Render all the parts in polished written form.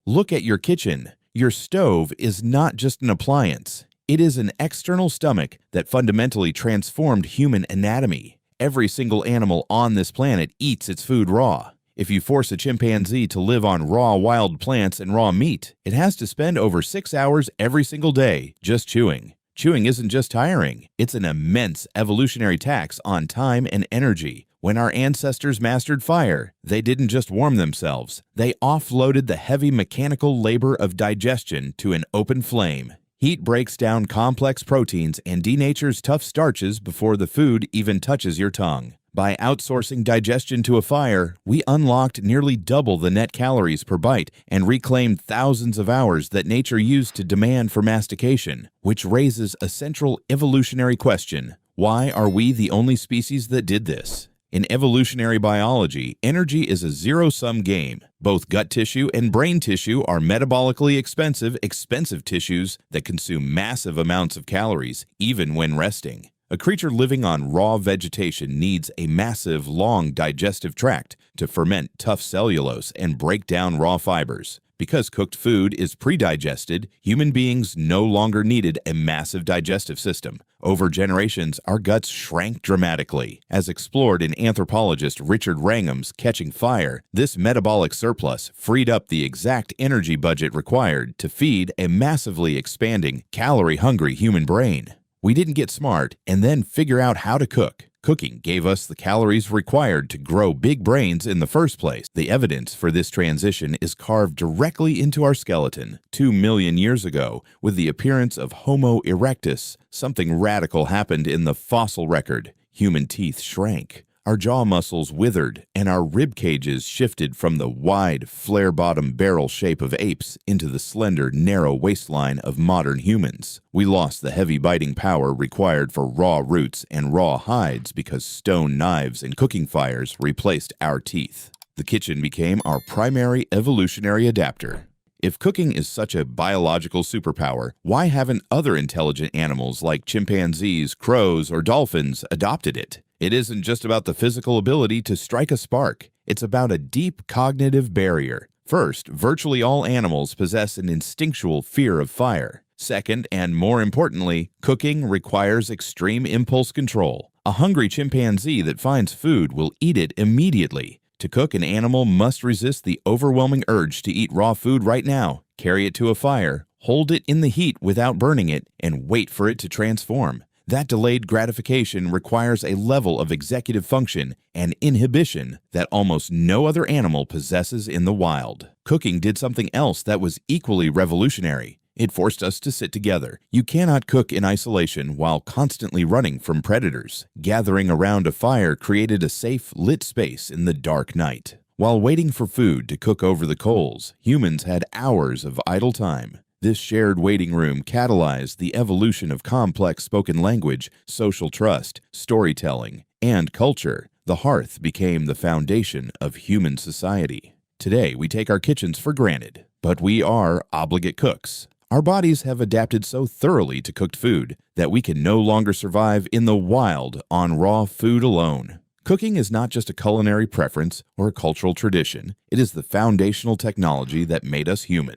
Look at your kitchen. Your stove is not just an appliance. It is an external stomach that fundamentally transformed human anatomy. Every single animal on this planet eats its food raw. If you force a chimpanzee to live on raw wild plants and raw meat, it has to spend over 6 hours every single day just chewing. Chewing isn't just tiring, it's an immense evolutionary tax on time and energy. When our ancestors mastered fire, they didn't just warm themselves, they offloaded the heavy mechanical labor of digestion to an open flame. Heat breaks down complex proteins and denatures tough starches before the food even touches your tongue. By outsourcing digestion to a fire, we unlocked nearly double the net calories per bite and reclaimed thousands of hours that nature used to demand for mastication, which raises a central evolutionary question. Why are we the only species that did this? In evolutionary biology, energy is a zero-sum game. Both gut tissue and brain tissue are metabolically expensive tissues that consume massive amounts of calories, even when resting. A creature living on raw vegetation needs a massive, long digestive tract to ferment tough cellulose and break down raw fibers. Because cooked food is pre-digested, human beings no longer needed a massive digestive system. Over generations, our guts shrank dramatically. As explored in anthropologist Richard Wrangham's Catching Fire, this metabolic surplus freed up the exact energy budget required to feed a massively expanding, calorie-hungry human brain. We didn't get smart and then figure out how to cook. Cooking gave us the calories required to grow big brains in the first place. The evidence for this transition is carved directly into our skeleton. 2 million years ago, with the appearance of Homo erectus, something radical happened in the fossil record. Human teeth shrank. Our jaw muscles withered, and our rib cages shifted from the wide, flare-bottom barrel shape of apes into the slender, narrow waistline of modern humans. We lost the heavy biting power required for raw roots and raw hides because stone knives and cooking fires replaced our teeth. The kitchen became our primary evolutionary adapter. If cooking is such a biological superpower, why haven't other intelligent animals like chimpanzees, crows, or dolphins adopted it? It isn't just about the physical ability to strike a spark. It's about a deep cognitive barrier. First, virtually all animals possess an instinctual fear of fire. Second, and more importantly, cooking requires extreme impulse control. A hungry chimpanzee that finds food will eat it immediately. To cook, an animal must resist the overwhelming urge to eat raw food right now, carry it to a fire, hold it in the heat without burning it, and wait for it to transform. That delayed gratification requires a level of executive function and inhibition that almost no other animal possesses in the wild. Cooking did something else that was equally revolutionary. It forced us to sit together. You cannot cook in isolation while constantly running from predators. Gathering around a fire created a safe, lit space in the dark night. While waiting for food to cook over the coals, humans had hours of idle time. This shared waiting room catalyzed the evolution of complex spoken language, social trust, storytelling, and culture. The hearth became the foundation of human society. Today, we take our kitchens for granted, but we are obligate cooks. Our bodies have adapted so thoroughly to cooked food that we can no longer survive in the wild on raw food alone. Cooking is not just a culinary preference or a cultural tradition. It is the foundational technology that made us human.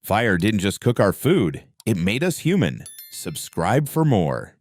Fire didn't just cook our food, it made us human. Subscribe for more.